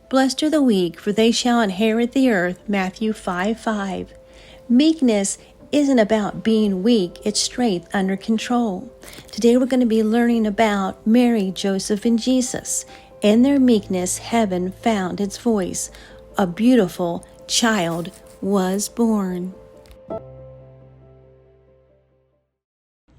Blessed are the weak, for they shall inherit the earth. Matthew 5:5. Meekness isn't about being weak, it's strength under control. Today we're going to be learning about Mary, Joseph, and Jesus. In their meekness, heaven found its voice. A beautiful child was born.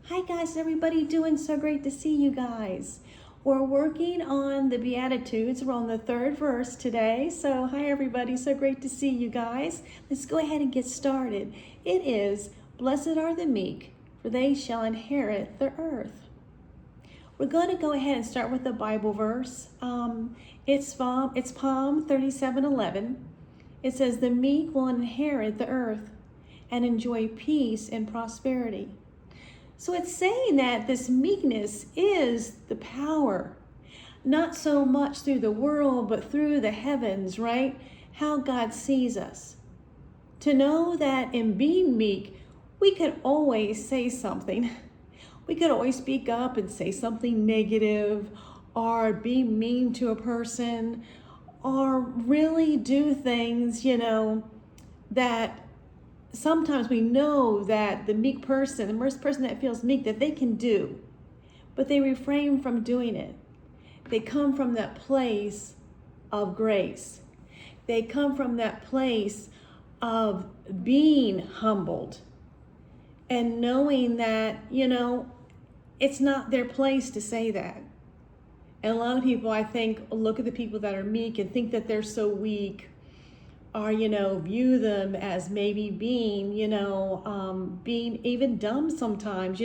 Hi guys, everybody doing? So great to see you guys. We're working on the Beatitudes. We're on the third verse today. So hi everybody, so great to see you guys. Let's go ahead and get started. It is, blessed are the meek, for they shall inherit the earth. We're going to go ahead and start with the Bible verse. It's Psalm 37:11. It says, the meek will inherit the earth and enjoy peace and prosperity. So it's saying that this meekness is the power, not so much through the world, but through the heavens, right? How God sees us. To know that in being meek, we could always say something. We could always speak up and say something negative, or be mean to a person, or really do things, that sometimes we know that the meek person, the first person that feels meek, that they can do, but they refrain from doing it. They come from that place of grace. They come from that place of being humbled and knowing that, it's not their place to say that. And a lot of people, I think, look at the people that are meek and think that they're so weak, or, view them as maybe being, being even dumb sometimes,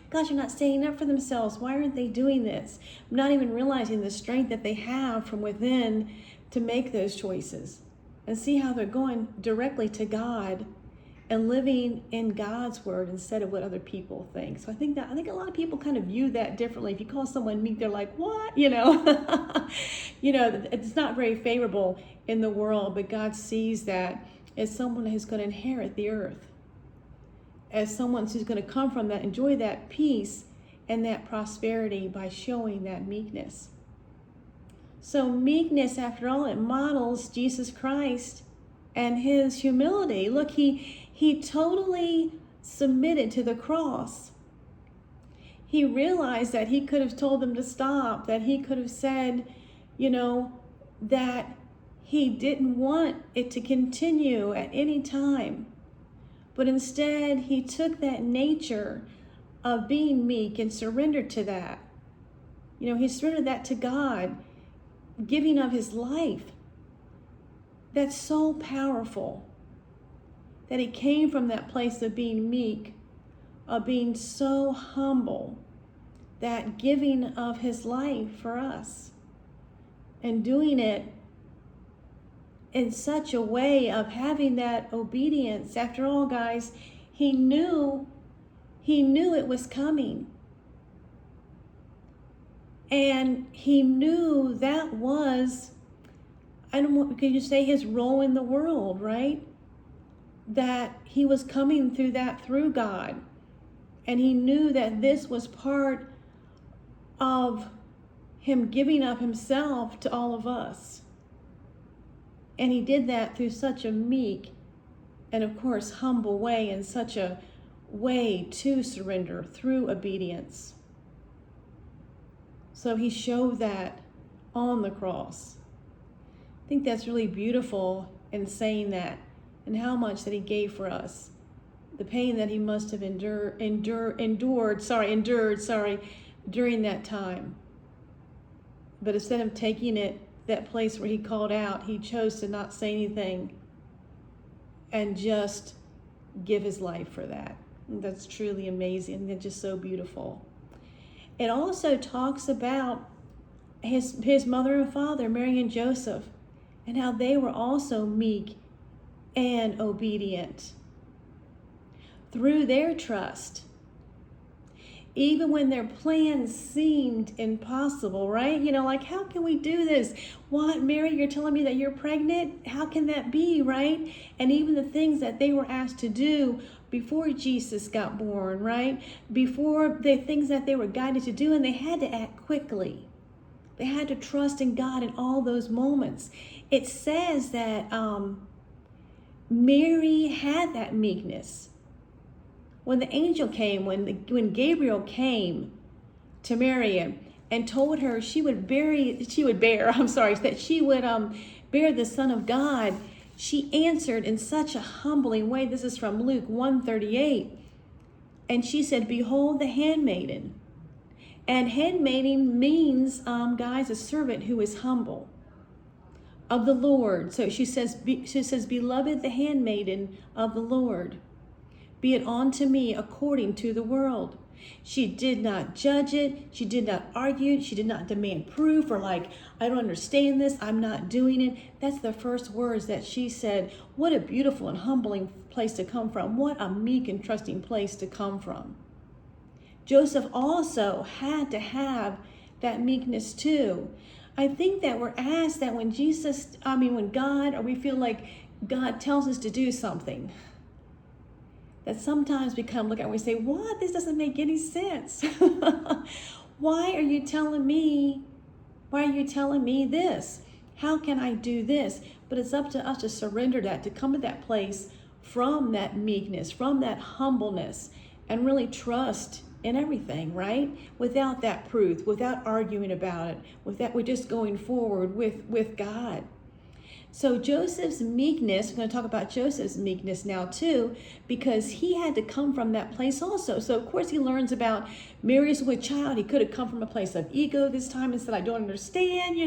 Gosh, you're not standing up for themselves. Why aren't they doing this? Not even realizing the strength that they have from within to make those choices and see how they're going directly to God and living in God's word instead of what other people think. So I think a lot of people kind of view that differently. If you call someone meek, they're like, what? It's not very favorable in the world, but God sees that as someone who's going to inherit the earth, as someone who's going to come from that, enjoy that peace and that prosperity by showing that meekness. So meekness, after all, it models Jesus Christ and his humility. Look, he totally submitted to the cross. He realized that he could have told them to stop, that he could have said, that he didn't want it to continue at any time. But instead, he took that nature of being meek and surrendered to that. He surrendered that to God, giving of his life. That's so powerful. That he came from that place of being meek, of being so humble, that giving of his life for us, and doing it in such a way of having that obedience. After all, guys, he knew it was coming. And he knew that was, could you say, his role in the world, right? That he was coming through God. And he knew that this was part of him giving up himself to all of us. And he did that through such a meek and, of course, humble way, and such a way to surrender through obedience. So he showed that on the cross. I think that's really beautiful in saying that, and how much that he gave for us. The pain that he must have endured during that time. But instead of taking it, that place where he called out, he chose to not say anything and just give his life for that. And that's truly amazing. It's just so beautiful. It also talks about his mother and father, Mary and Joseph, and how they were also meek and obedient through their trust. Even when their plans seemed impossible, right? Like, how can we do this? What, Mary, you're telling me that you're pregnant? How can that be, right? And even the things that they were asked to do before Jesus got born, right? Before the things that they were guided to do, and they had to act quickly. They had to trust in God in all those moments. It says that Mary had that meekness. When the angel came, when Gabriel came to Mary and told her that she would bear the Son of God, she answered in such a humbling way. This is from Luke 1:38. And she said, "Behold the handmaiden." And handmaiden means, guys, a servant who is humble of the Lord. So she says, "Beloved, the handmaiden of the Lord, be it unto me according to the world." She did not judge it. She did not argue. She did not demand proof or like, "I don't understand this. I'm not doing it." That's the first words that she said. What a beautiful and humbling place to come from. What a meek and trusting place to come from. Joseph also had to have that meekness too. I think that we're asked that when God, or we feel like God tells us to do something, that sometimes we come look at it and we say, "What? This doesn't make any sense." Why are you telling me this? How can I do this? But it's up to us to surrender that, to come to that place from that meekness, from that humbleness, and really trust in everything, right? Without that proof, without arguing about it, we're just going forward with God. So Joseph's meekness, we're going to talk about Joseph's meekness now too, because he had to come from that place also. So of course he learns about Mary's with child. He could have come from a place of ego this time and said, "I don't understand,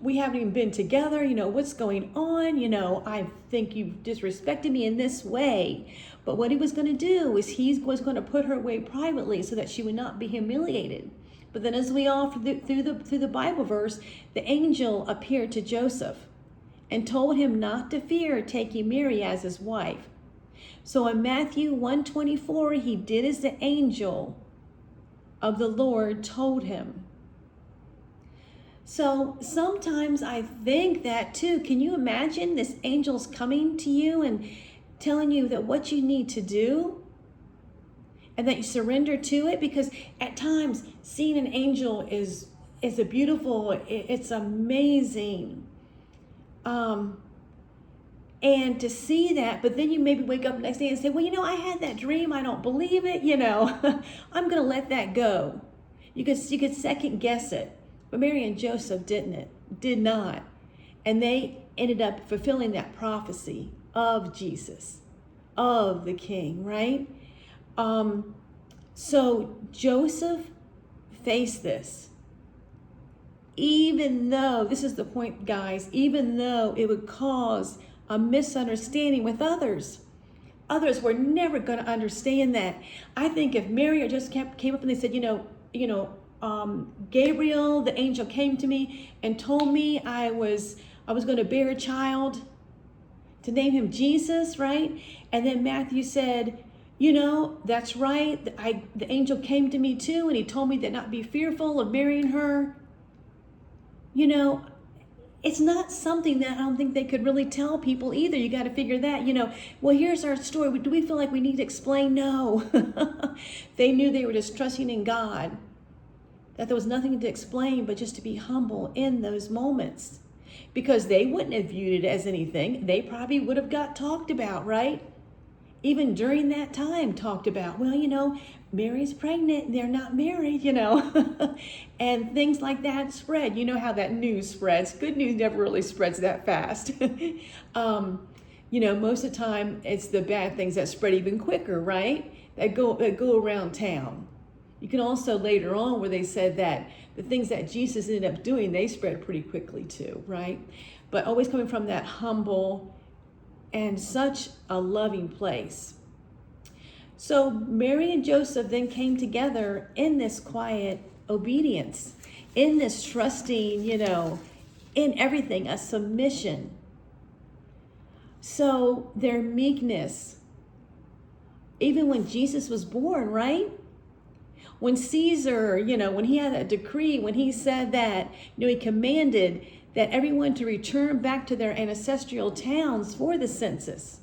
we haven't even been together, what's going on? I think you've disrespected me in this way." But what he was going to do is he was going to put her away privately so that she would not be humiliated. But then as we all through the Bible verse, the angel appeared to Joseph and told him not to fear taking Mary as his wife. So in Matthew 1:24, he did as the angel of the Lord told him. So sometimes I think that too, can you imagine this angel's coming to you and telling you that what you need to do and that you surrender to it? Because at times seeing an angel is a beautiful, it's amazing. And to see that, but then you maybe wake up the next day and say, "Well, I had that dream. I don't believe it. I'm going to let that go." You could second guess it, but Mary and Joseph did not. And they ended up fulfilling that prophecy of Jesus, of the King, right? So Joseph faced this. Even though, this is the point, guys, even though it would cause a misunderstanding with others. Others were never going to understand that. I think if Mary just came up and they said, Gabriel, the angel, came to me and told me I was going to bear a child, to name him Jesus, right? And then Matthew said, "That's right. The angel came to me too, and he told me that not be fearful of marrying her." It's not something that I don't think they could really tell people either. You got to figure that, well, here's our story. Do we feel like we need to explain? No. They knew they were just trusting in God, that there was nothing to explain but just to be humble in those moments, because they wouldn't have viewed it as anything. They probably would have got talked about, right? Even during that time talked about, well, Mary's pregnant, they're not married, and things like that spread. You know how that news spreads. Good news never really spreads that fast. Most of the time it's the bad things that spread even quicker, right? That go around town. You can also later on where they said that the things that Jesus ended up doing, they spread pretty quickly too, right? But always coming from that humble and such a loving place. So Mary and Joseph then came together in this quiet obedience, in this trusting, in everything, a submission. So their meekness, even when Jesus was born, right? When Caesar, when he had that decree, when he said that, he commanded that everyone to return back to their ancestral towns for the census.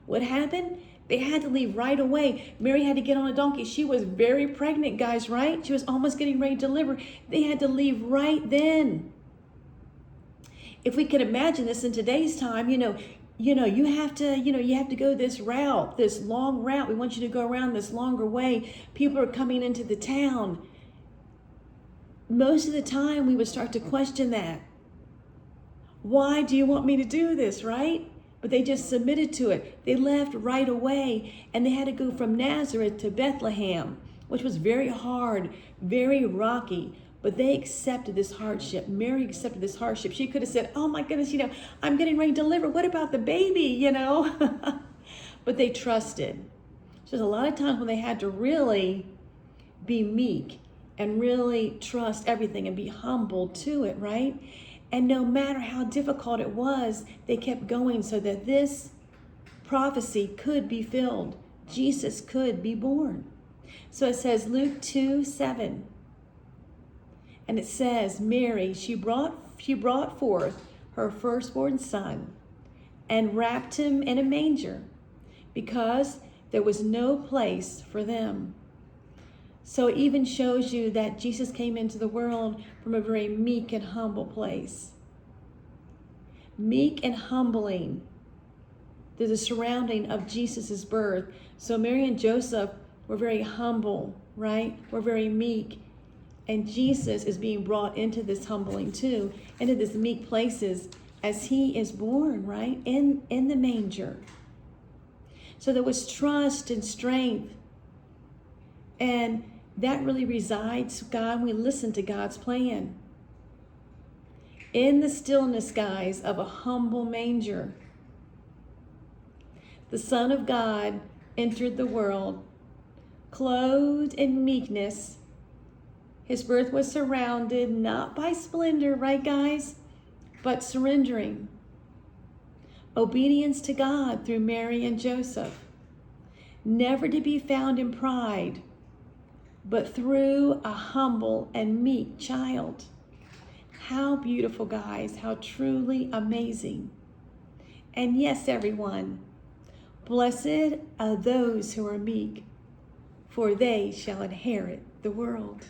What happened? They had to leave right away. Mary had to get on a donkey. She was very pregnant, guys, right? She was almost getting ready to deliver. They had to leave right then. If we could imagine this in today's time, you have to go this route, this long route. We want you to go around this longer way. People are coming into the town. Most of the time we would start to question that. Why do you want me to do this, right? But they just submitted to it. They left right away, and they had to go from Nazareth to Bethlehem, which was very hard, very rocky. But they accepted this hardship. Mary accepted this hardship. She could have said, oh my goodness, I'm getting ready to deliver. What about the baby, But they trusted. So there's a lot of times when they had to really be meek and really trust everything and be humble to it, right? And no matter how difficult it was, they kept going so that this prophecy could be filled. Jesus could be born. So it says Luke 2:7. And it says, Mary, she brought forth her firstborn son and wrapped him in a manger because there was no place for them. So it even shows you that Jesus came into the world from a very meek and humble place. Meek and humbling. There's a surrounding of Jesus's birth. So Mary and Joseph were very humble, right? Were very meek. And Jesus is being brought into this humbling too, into this meek places as he is born, right? In the manger. So there was trust and strength. And that really resides, God, when we listen to God's plan. In the stillness, guys, of a humble manger, the Son of God entered the world, clothed in meekness. His birth was surrounded not by splendor, right, guys, but surrendering. Obedience to God through Mary and Joseph. Never to be found in pride, but through a humble and meek child. How beautiful, guys. How truly amazing. And yes, everyone, blessed are those who are meek, for they shall inherit the world.